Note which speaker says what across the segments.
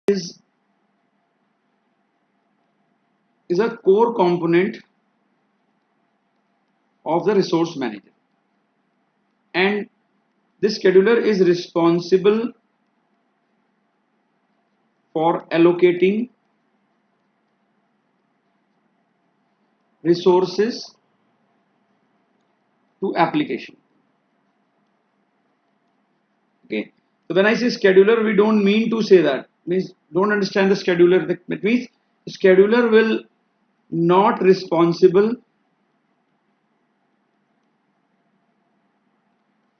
Speaker 1: is a core component of the resource manager, and this scheduler is responsible for allocating resources to application. Okay, so when I say scheduler, we don't mean to say that, means don't understand the scheduler. That means the scheduler will not responsible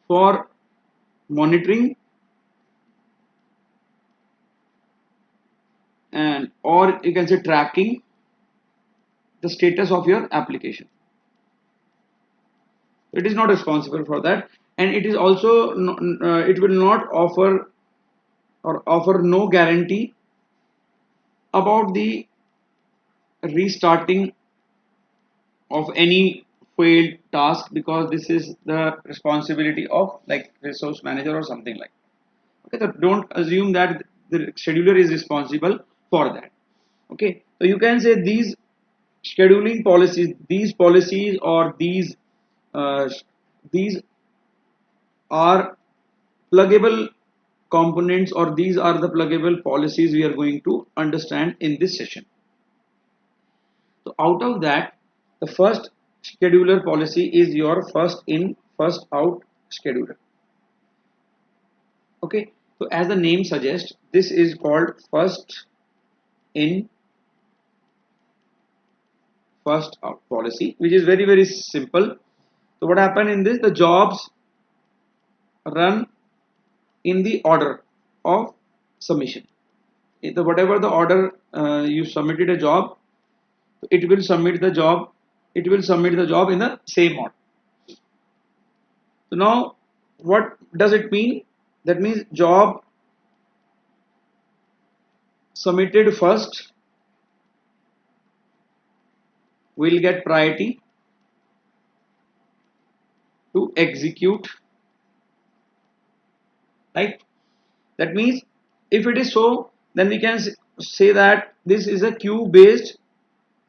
Speaker 1: for monitoring and or you can say tracking the status of your application. It is not responsible for that, and it is also it will not offer or offer no guarantee about the restarting of any failed task, because this is the responsibility of like resource manager or something like that. Okay, so don't assume that the scheduler is responsible for that. Okay, so you can say these scheduling policies, these policies or uh, these are pluggable components, or these are the pluggable policies we are going to understand in this session. So out of that, the first scheduler policy is your first in first out scheduler. Okay, so as the name suggests, this is called first in first out policy, which is very simple. So what happened in this, the jobs run in the order of submission. Whatever the order you submitted a job, it will submit the job, it will submit the job in the same order. So now what does it mean? That means job submitted first will get priority to execute, right? That means if it is so, then we can say that this is a queue based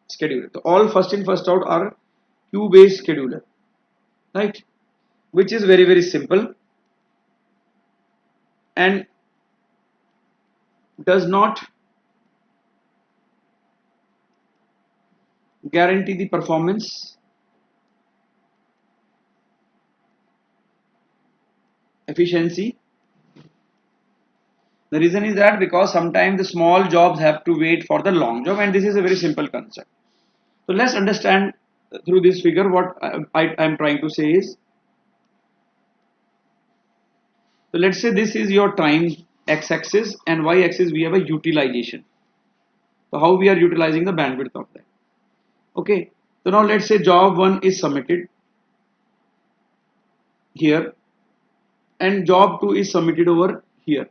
Speaker 1: scheduler. So all first in first out are queue based scheduler, right? Which is very simple and does not guarantee the performance, efficiency. The reason is that because sometimes the small jobs have to wait for the long job, and this is a very simple concept. So let's understand through this figure what I am trying to say is. So let's say this is your time x-axis, and y-axis we have a utilization. So how we are utilizing the bandwidth of that. Okay. So now let's say job 1 is submitted here and job 2 is submitted over here.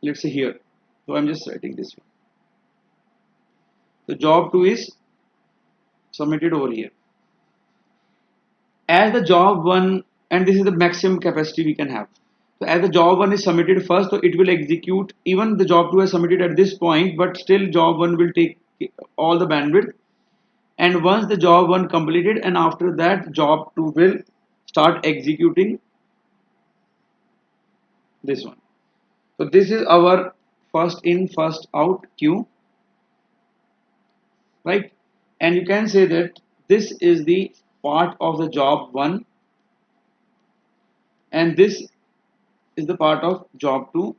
Speaker 1: Let's say here. So I'm just writing this one. So job 2 is submitted over here. As the job 1, and this is the maximum capacity we can have. So as the job 1 is submitted first, so it will execute, even the job 2 is submitted at this point, but still job 1 will take all the bandwidth. And once the job 1 completed, and after that job 2 will start executing this one. So this is our first in first out queue, right? And you can say that this is the part of the job 1 and this is the part of job 2.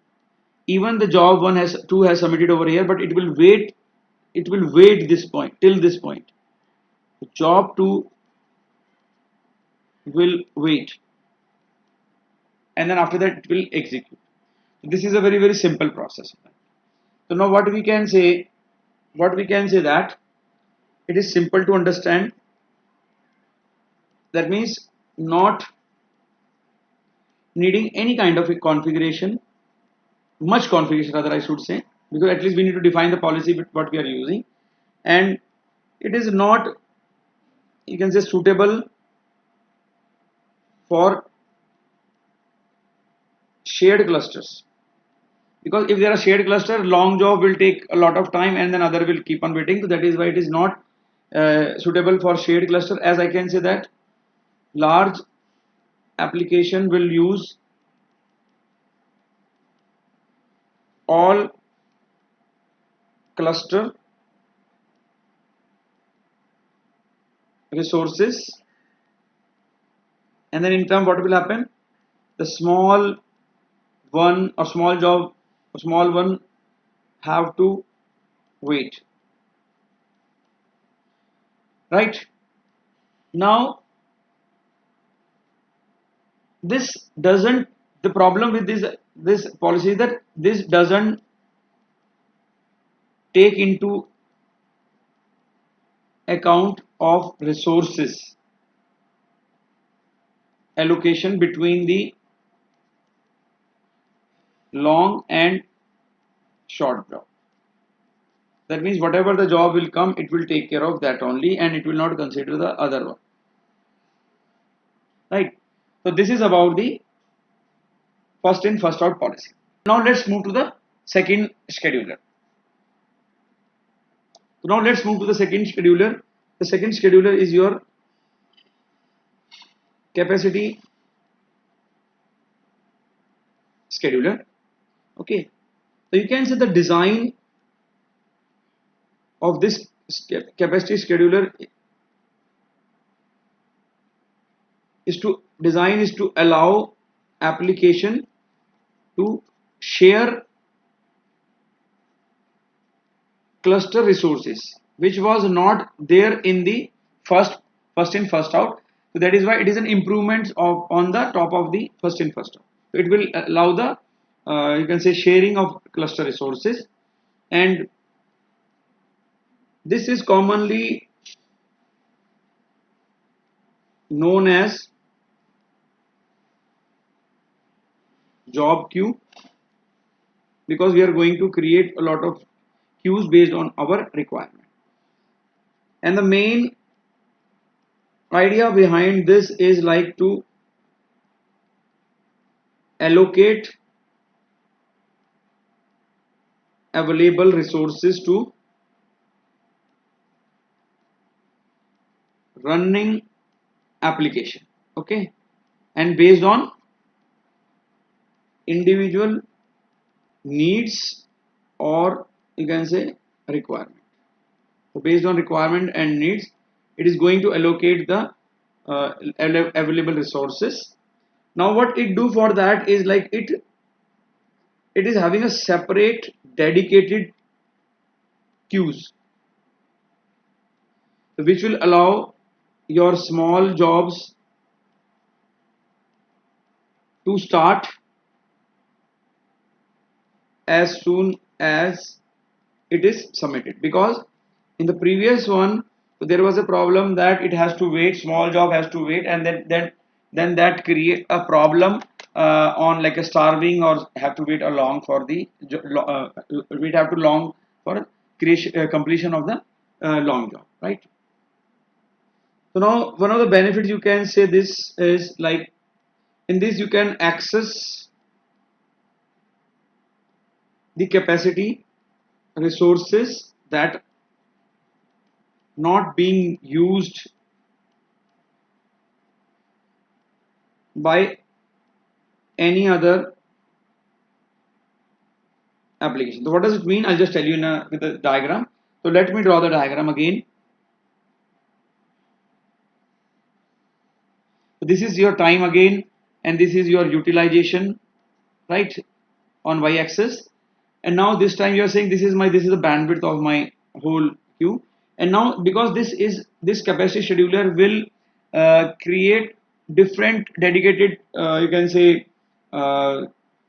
Speaker 1: Even the job 1 has 2 has submitted over here, but it will wait this point till this point. Job 2 will wait, and then after that it will execute. This is a very simple process. So now what we can say that it is simple to understand. That means not needing any kind of a configuration, much configuration rather I should say, because at least we need to define the policy with what we are using, and it is not, you can say, suitable for shared clusters. because if there are shared cluster, long job will take a lot of time and then other will keep on waiting. So that is why it is not suitable for shared cluster. As I can say that large application will use all cluster resources, and then in turn what will happen, the small one or small job or small one have to wait, right? Now this doesn't, the problem with this policy is that this doesn't take into account of resources allocation between the long and short job. That means whatever the job will come, it will take care of that only and it will not consider the other one, right? So this is about the first in first out policy. Now let's move to the second scheduler. So now let's move to the second scheduler. The second scheduler is your capacity scheduler. Okay, so you can say the design of this capacity scheduler is to allow application to share cluster resources, which was not there in the first in first out. So that is why it is an improvement of on the top of the first in first out. So it will allow the you can say sharing of cluster resources, and this is commonly known as job queue, because we are going to create a lot of queues based on our requirement. And the main idea behind this is like to allocate available resources to running application, okay, and based on individual needs, or you can say requirement. So based on requirement and needs, it is going to allocate the available resources. Now what it do for that is like it is having a separate dedicated queues, which will allow your small jobs to start as soon as it is submitted. Because in the previous one there was a problem that it has to wait, small job has to wait, and then that create a problem on like a starving, or have to wait a long for the we have to long for creation completion of the long job, right? So now one of the benefits you can say this is like, in this you can access the capacity resources that not being used by any other application. So what does it mean? I'll just tell you with a diagram. So let me draw the diagram again. So this is your time again, and this is your utilization, right, on y-axis. And now this time you are saying this is the bandwidth of my whole queue. And now because this capacity scheduler will create different dedicated you can say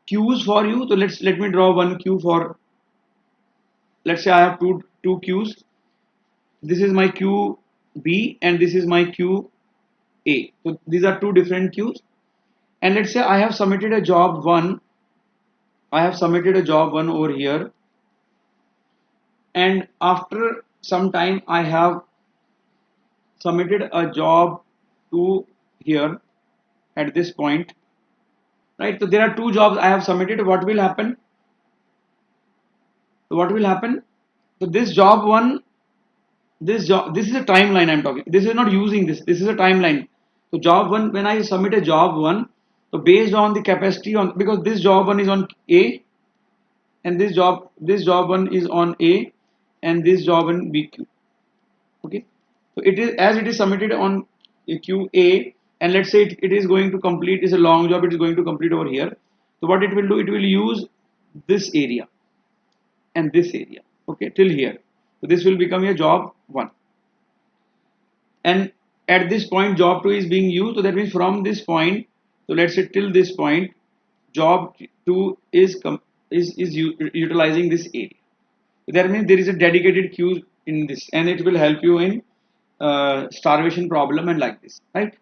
Speaker 1: queues for you. So let me draw one queue for, let's say I have two queues. This is my queue B and this is my queue A. So these are two different queues. And let's say I have submitted a job one. I have submitted a job one over here, and after some time I have submitted a job two here at this point, right? So there are two jobs I have submitted. What will happen? So what will happen? So this job one, this is a timeline I'm talking. This is not using this. This is a timeline. So job one, when I submit a job one, so based on the capacity on, because this job one is on A, and this job one is on A, and this job one BQ. Okay, so it is, as it is submitted on QA, and let's say it is going to complete, is a long job, it is going to complete over here. So what it will do, it will use this area and this area, okay, till here. So this will become a job 1, and at this point job 2 is being used. So that means from this point, so let's say till this point, job 2 is utilizing this area. So that means there is a dedicated queue in this, and it will help you in starvation problem and like this, right?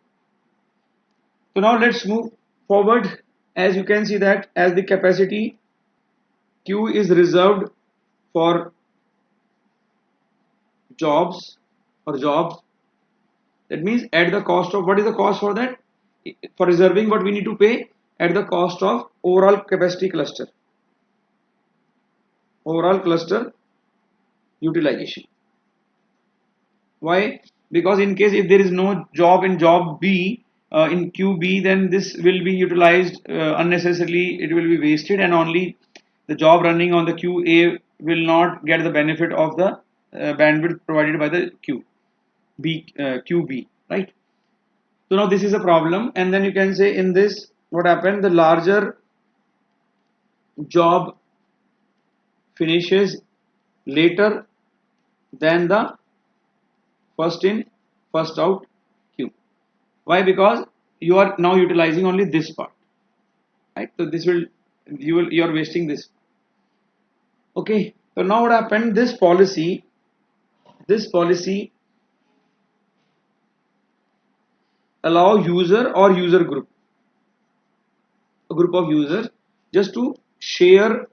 Speaker 1: So now let's move forward. As you can see that as the capacity queue is reserved for jobs or jobs, that means at the cost of, what is the cost for that? For reserving, what we need to pay? At the cost of overall capacity cluster, overall cluster utilization. Why? Because in case if there is no job in job B, in QB, then this will be utilized unnecessarily. It will be wasted, and only the job running on the QA will not get the benefit of the bandwidth provided by the QB, right? So now this is a problem, and then you can say in this what happened? The larger job finishes later than the first in first out queue. Why? Because you are now utilizing only this part, right? So this will, you are wasting this. Okay, so now what happened? This policy allow user or user group, a group of users, just to share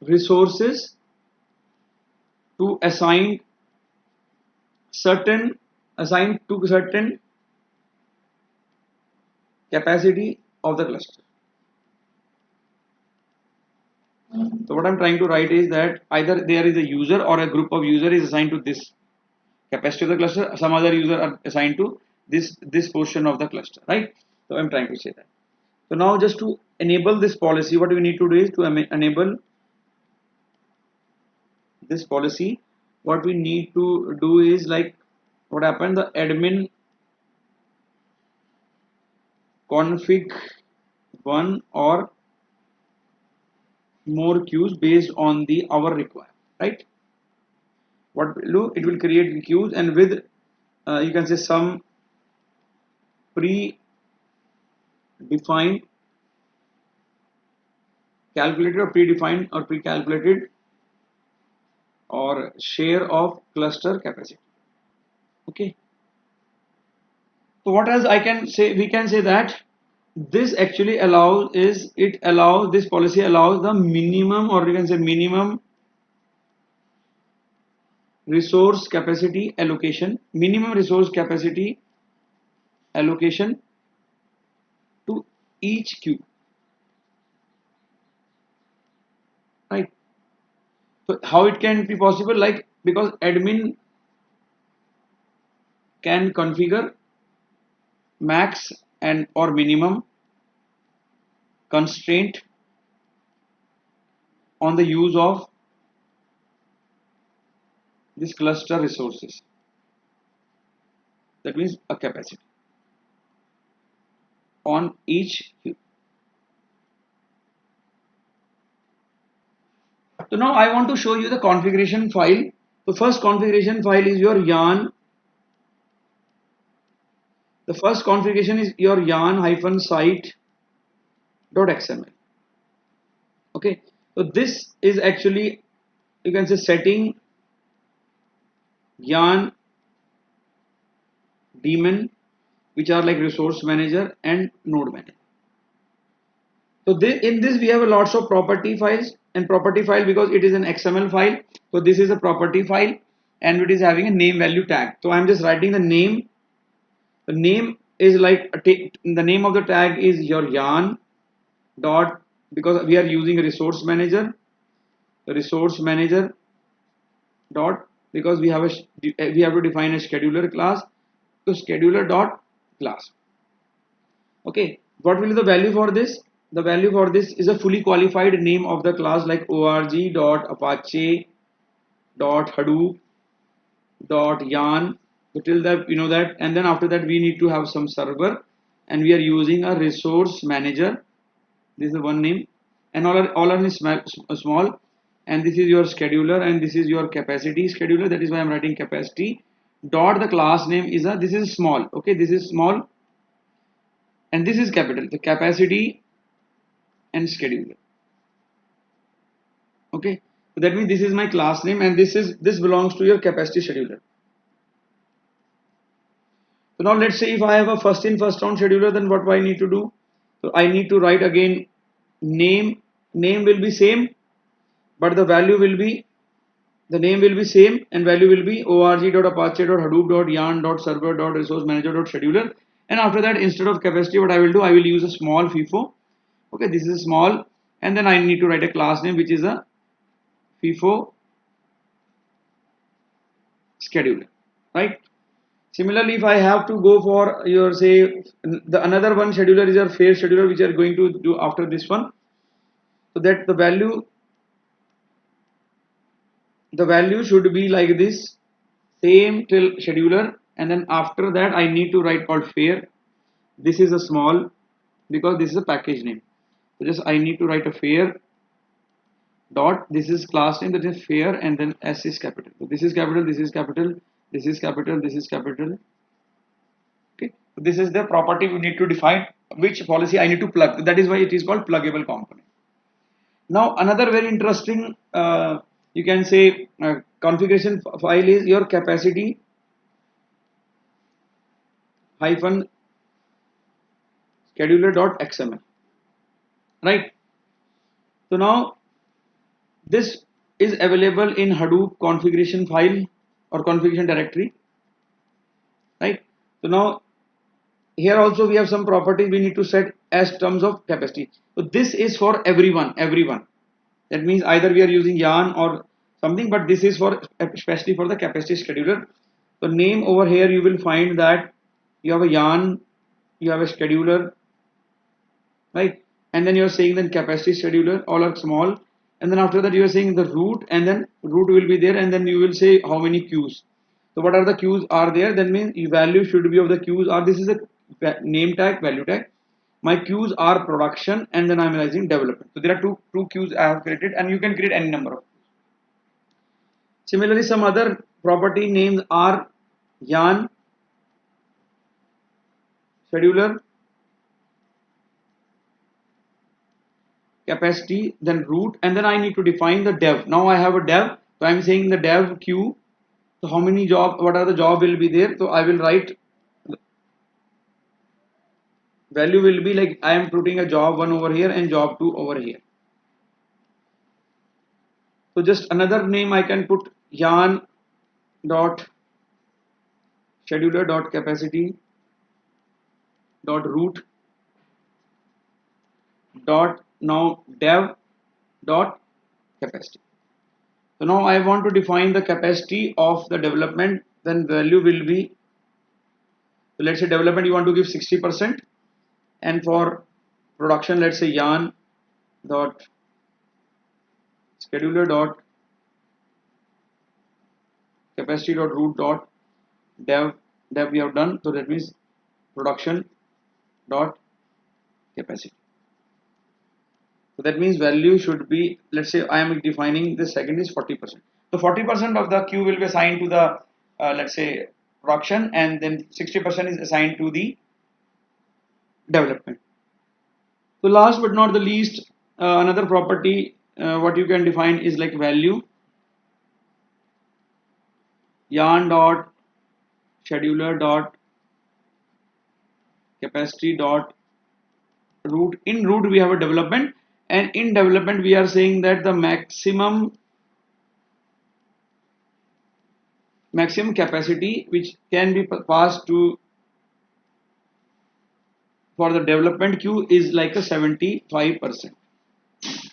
Speaker 1: resources to assigned to certain capacity of the cluster. So what I'm trying to write is that either there is a user or a group of user is assigned to this capacity of the cluster, some other user are assigned to this portion of the cluster, right? So I'm trying to say that. So now just to enable this policy, what we need to do is to enable this policy, what we need to do is, like, what happened, the admin config one or more queues based on the our requirement, right? What will do, it will create queues, and with you can say some pre-defined calculated or predefined or pre-calculated or share of cluster capacity. Okay, so what else I can say? We can say that this actually allows, is it allows, this policy allows the minimum, or you can say minimum resource capacity allocation, minimum resource capacity allocation to each queue, right? So how it can be possible? Like, because admin can configure max and or minimum constraint on the use of this cluster resources, that means a capacity on each queue. So now I want to show you the configuration file. The first configuration file is your yarn. The first configuration is your yarn-site.xml. Okay, so this is actually, you can say, setting yarn daemon, which are like resource manager and node manager. So in this we have a lots of property files, and property file, because it is an XML file, so this is a property file, and it is having a name value tag. So I'm just writing the name. The name is like the name of the tag is your yarn dot because we are using a resource manager dot, because we have to define a scheduler class, to scheduler dot class. Okay, what will be the value for this? The value for this is a fully qualified name of the class, like org dot apache dot hadoop dot yarn. So till that you know that, and then after that we need to have some server, and we are using a resource manager. This is one name, and all are in small, and this is your scheduler, and this is your capacity scheduler. That is why I'm writing capacity dot, the class name is a, this is small. Okay, this is small, and this is capital, the capacity and scheduler. Okay, so that means this is my class name, and this belongs to your capacity scheduler. So now let's say if I have a first in first out scheduler, then what do I need to do? So I need to write again name will be same, but the value will be, the name will be same and value will be org.apache.hadoop.yarn.server.resource-manager.scheduler. And after that, instead of capacity, what I will do, I will use a small FIFO. Okay, this is small, and then I need to write a class name which is a FIFO scheduler, right? Similarly, if I have to go for your, say, the another one scheduler is your phase scheduler, which are going to do after this one. So that the value should be like this, same till scheduler, and then after that I need to write called fare. This is a small because this is a package name. So just I need to write a fare dot, this is class name, that is fare, and then S is capital. So this is capital, this is capital, this is capital, this is capital. Okay, so this is the property we need to define which policy I need to plug. That is why it is called pluggable component. Now another very interesting you can say configuration file is your capacity hyphen scheduler.xml, right? So now this is available in Hadoop configuration file or configuration directory, right? So now here also we have some properties we need to set as terms of capacity. So this is for everyone. That means either we are using yarn or something, but this is for especially for the capacity scheduler. So name over here you will find that you have a yarn, you have a scheduler, right? And then you are saying then capacity scheduler, all are small, and then after that you are saying the root, and then root will be there, and then you will say how many queues. So what are the queues are there? That means value should be of the queues are, this is a name tag, value tag. My queues are production, and then I'm using development. So there are two queues I have created, and you can create any number of. Similarly, some other property names are yarn scheduler, capacity, then root, and then I need to define the dev. Now I have a dev, so I'm saying the dev queue. So how many job, what are the job will be there? So I will write value will be like I am putting a job 1 over here and job 2 over here. So just another name I can put yarn dot scheduler dot capacity dot root dot now dev dot capacity. So now I want to define the capacity of the development, then value will be, so let's say development you want to give 60%, and for production let's say yarn dot scheduler dot capacity dot root dot dev we have done. So that means production dot capacity. So that means value should be, let's say I am defining the second is 40%. So 40% of the queue will be assigned to the let's say production, and then 60% is assigned to the development. So last but not the least, another property what you can define is like value yarn dot scheduler dot capacity dot root. In root we have a development, and in development we are saying that the maximum capacity which can be passed to for the development queue is like a 75%.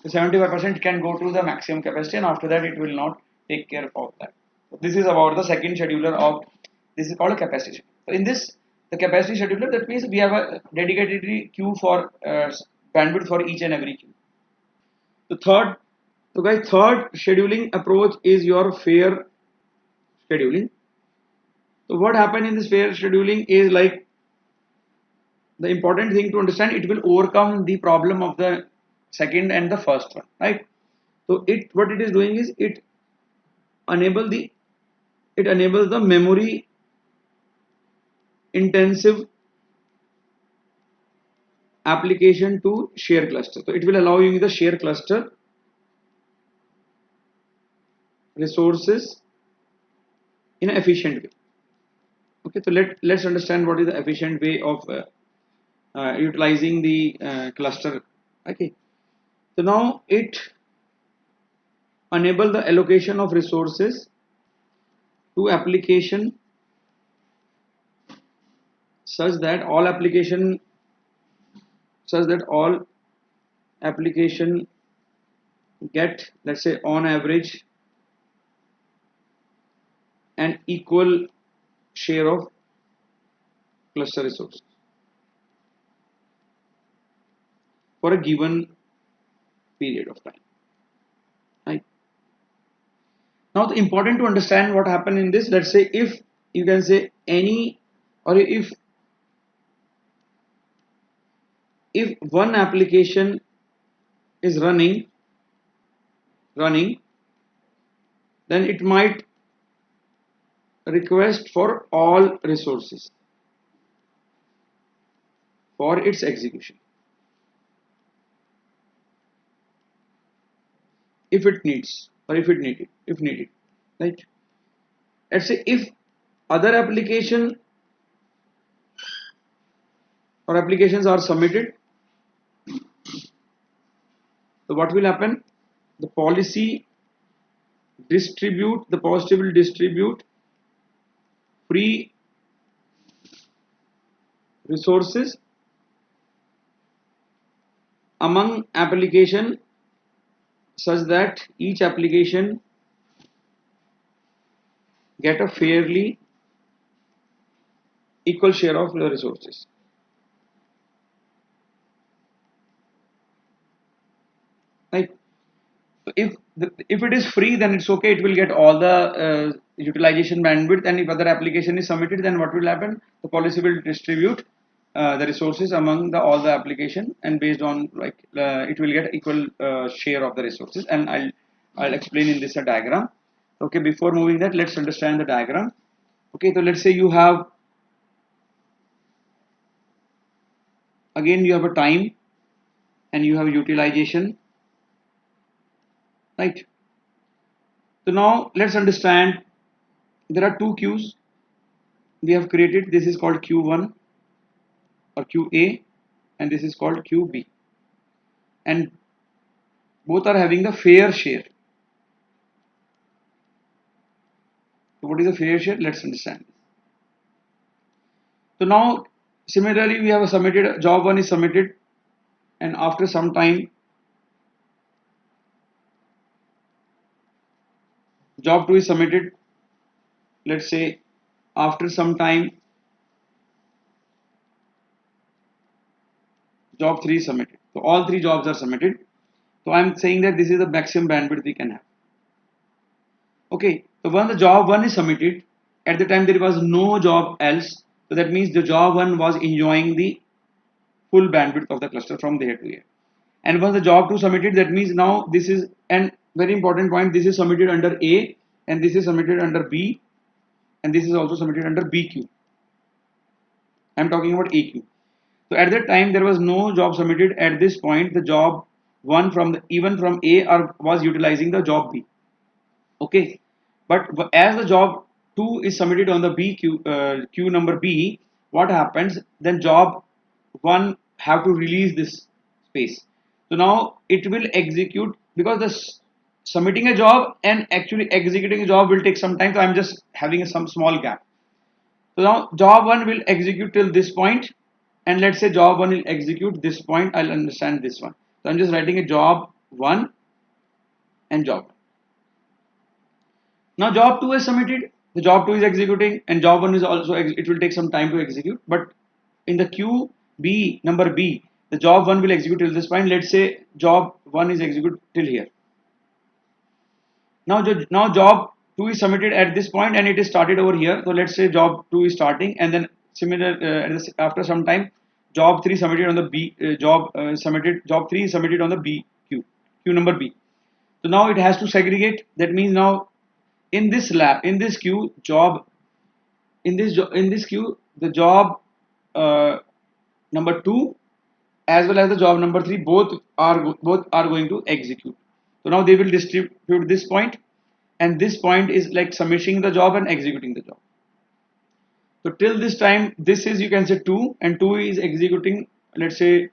Speaker 1: The 75% can go to the maximum capacity, and after that it will not take care of that. So this is about the second scheduler of, this is called a capacity scheduler. So in this, the capacity scheduler, that means we have a dedicated queue for bandwidth for each and every queue. The third, so guys, third scheduling approach is your fair scheduling. So what happened in this fair scheduling is like, the important thing to understand, it will overcome the problem of the second and the first one, right? So it, what it is doing is enable the it enables the memory intensive application to share cluster. So it will allow you the share cluster resources in an efficient way. Okay, so let's understand what is the efficient way of utilizing the cluster. Okay, so now it enable the allocation of resources to application such that all application get, let's say, on average an equal share of cluster resources for a given period of time, right? Now the important to understand what happened in this, let's say if you can say any, or if one application is running, then it might request for all resources for its execution if it needs, or if needed, right? Let's say if other application or applications are submitted, so what will happen? The policy will distribute free resources among application such that each application get a fairly equal share of the resources. Right? So if it is free, then it's okay. It will get all the utilization bandwidth, and if other application is submitted, then what will happen? The policy will distribute the resources among all the application, and based on like it will get equal share of the resources. And I'll explain in this a diagram. Okay, before moving that, let's understand the diagram. Okay, so let's say you have, again you have a time and you have utilization, right? So now let's understand, there are two queues we have created. This is called Q1 or QA, and this is called QB, and both are having the fair share. So what is the fair share? Let's understand. So now similarly we have submitted, job 1 is submitted, and after some time job 2 is submitted. Let's say after some time job 3 is submitted. So all three jobs are submitted. So I'm saying that this is the maximum bandwidth we can have. Okay, so when the job 1 is submitted, at the time there was no job else, so that means the job 1 was enjoying the full bandwidth of the cluster from there to here. And once the job 2 submitted, that means now this is, and very important point, this is submitted under A, and this is submitted under B, and this is also submitted under BQ. I'm talking about AQ. So at that time there was no job submitted. At this point the job 1 from the, even from A was utilizing the job B. Okay, but as the job 2 is submitted on the queue number B, what happens? Then job 1 have to release this space. So now it will execute, because the submitting a job and actually executing a job will take some time. So I'm just having some small gap. So now job 1 will execute till this point, and let's say job 1 will execute this point. I'll understand this one. So I'm just writing a job 1 and job 2. Now job 2 is submitted, the job 2 is executing, and job 1 is also, it will take some time to execute, but in the queue B, number B, the job 1 will execute till this point. Let's say job 1 is executed till here. Now job 2 is submitted at this point and it is started over here. So let's say job 2 is starting, and then similar after some time job 3 submitted on the B job 3 is submitted on the B queue number B. So now it has to segregate. That means now in this queue job in this queue the job number 2 as well as the job number 3 both are going to execute. So now they will distribute this point, and this point is like submitting the job and executing the job. So till this time, this is, you can say, 2, and 2 is executing. Let's say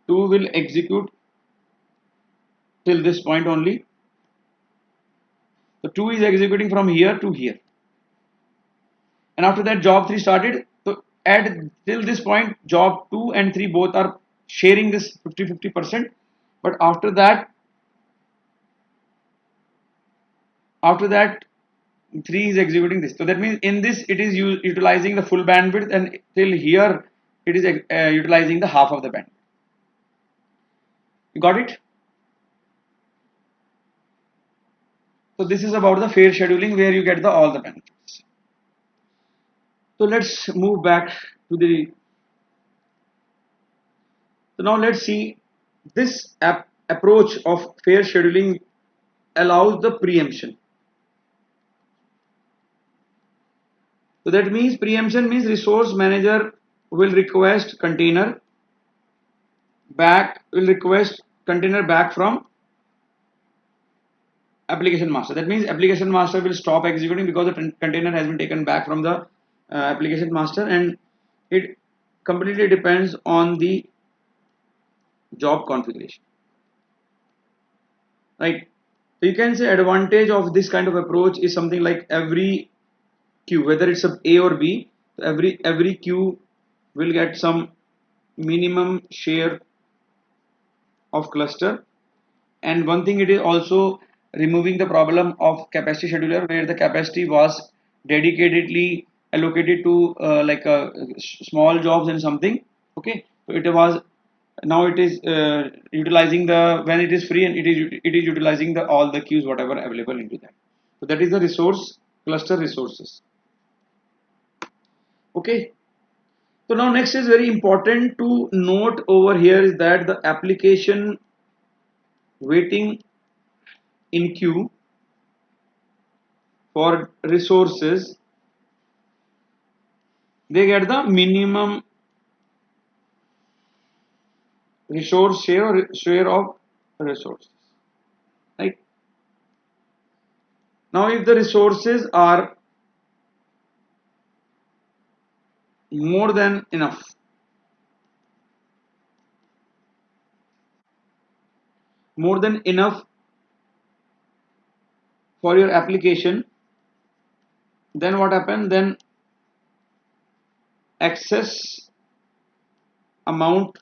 Speaker 1: 2 will execute till this point only. So 2 is executing from here to here, and after that job 3 started. So at till this point job 2 and 3 both are sharing this 50-50%, but after that 3 is executing this. So that means in this it is utilizing the full bandwidth, and till here it is utilizing the half of the bandwidth. You got it? So this is about the fair scheduling, where you get all the benefits. So let's move back to the. So now let's see, this approach of fair scheduling allows the preemption. So that means preemption means resource manager will request container back from application master. That means application master will stop executing because the container has been taken back from the application master, and it completely depends on the job configuration, right? So you can say advantage of this kind of approach is something like every queue, whether it's A or B, every queue will get some minimum share of cluster. And one thing, it is also removing the problem of capacity scheduler, where the capacity was dedicatedly allocated to small jobs and something. Okay, so it was, now it is utilizing the, when it is free, and it is utilizing the all the queues whatever available into that. So that is the resource cluster resources. Okay, so now next is very important to note over here is that the application waiting in queue for resources, they get the minimum resource share of resources, right? Now if the resources are more than enough, for your application, then what happens, then excess amount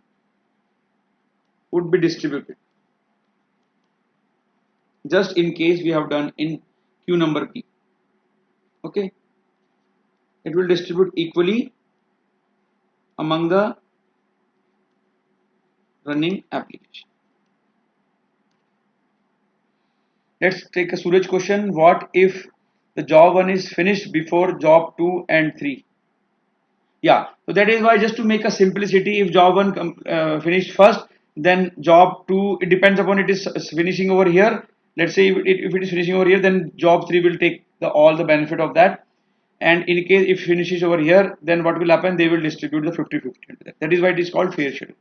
Speaker 1: would be distributed, just in case we have done in queue number P. Okay, it will distribute equally among the running application. Let's take a Suraj question. What if the job 1 is finished before job 2 and 3? Yeah, so that is why, just to make a simplicity, if job 1 finished first, then job 2, it depends upon it is finishing over here. Let's say if it is finishing over here, then job 3 will take all the benefit of that. And in case if it finishes over here, then what will happen, they will distribute the 50-50. That is why it is called fair schedule.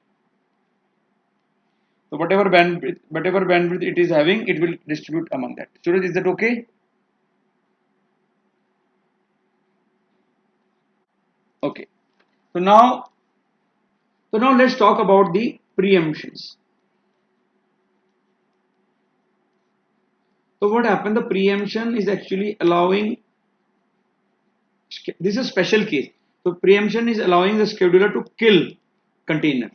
Speaker 1: So whatever bandwidth it is having, it will distribute among that. Suraj, is that okay? Okay. So now let's talk about the preemptions. So what happened? The preemption is actually allowing. This is a special case. So preemption is allowing the scheduler to kill container.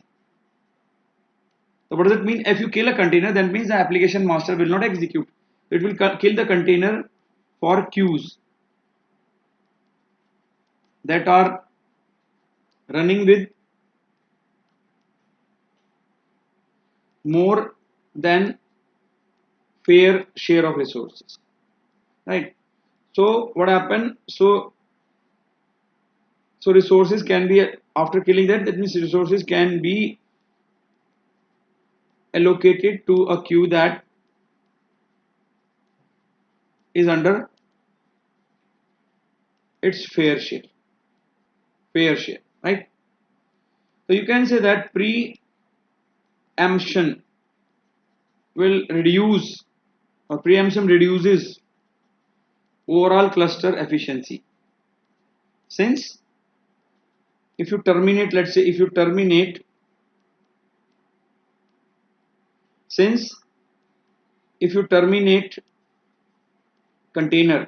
Speaker 1: So what does it mean? If you kill a container, that means the application master will not execute. It will kill the container for queues that are running with more than fair share of resources, right? So what happened? So resources can be, after killing that, that means resources can be allocated to a queue that is under its fair share, right? So you can say that preemption will reduce, or preemption reduces overall cluster efficiency, since if you terminate, let's say if you terminate, since if you terminate container,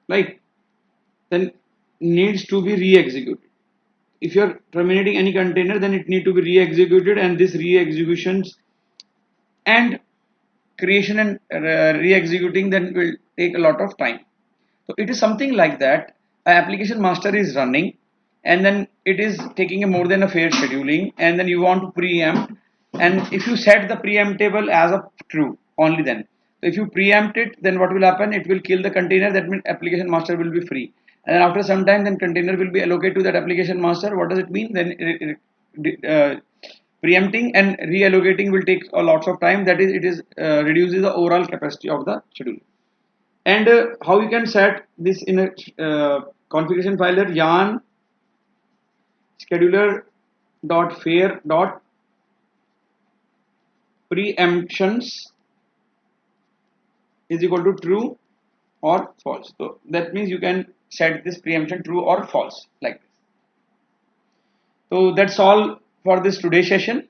Speaker 1: right, then needs to be re-executed. If you are terminating any container, then it need to be re-executed, and this re-executions and creation and re-executing then will take a lot of time. So it is something like that. An application master is running, and then it is taking a more than a fair scheduling, and then you want to preempt, and if you set the preemptable as a true, only then. So if you preempt it, then what will happen? It will kill the container. That means application master will be free, and then after some time, then container will be allocated to that application master. What does it mean? Then preempting and reallocating will take a lots of time. That is, it is reduces the overall capacity of the schedule. And how you can set this in a configuration file, that yarn scheduler dot fair dot preemptions is equal to true or false. So that means you can set this preemption true or false like this. So that's all for this today's session.